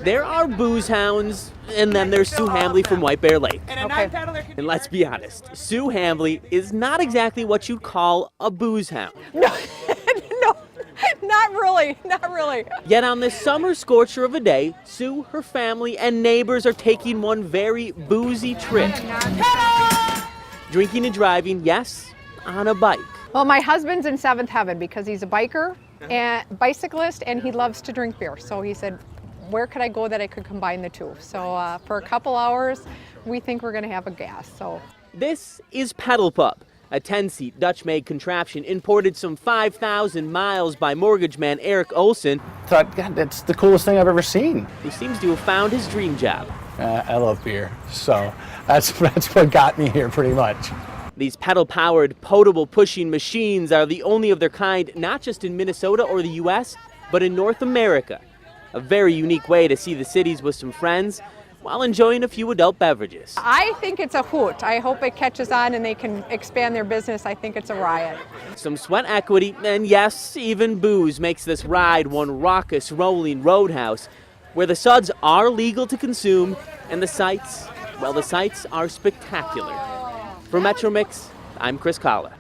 There are booze hounds, and then there's Sue Hambley from White Bear Lake. Okay. And let's be honest, Sue Hambley is not exactly what you'd call a booze hound. No, no, not really, not really. Yet on this summer scorcher of a day, Sue, her family, and neighbors are taking one very boozy trip. Drinking and driving, yes, on a bike. Well, my husband's in seventh heaven because he's a biker and bicyclist, and he loves to drink beer. So he said, where could I go that I could combine the two? So for a couple hours, we think we're going to have a gas. So This is Pedal Pup, a 10-seat Dutch-made contraption imported some 5,000 miles by mortgage man Eric Olson, Thought, God, that's the coolest thing I've ever seen. who seems to have found his dream job. I love beer, so that's what got me here pretty much. These pedal-powered, potable pushing machines are the only of their kind not just in Minnesota or the U.S., but in North America. A very unique way to see the cities with some friends while enjoying a few adult beverages. I think it's a hoot. I hope it catches on and they can expand their business. I think it's a riot. Some sweat equity, and yes, even booze makes this ride one raucous, rolling roadhouse where the suds are legal to consume and the sights, well, the sights are spectacular. For Metro Mix, I'm Chris Kalla.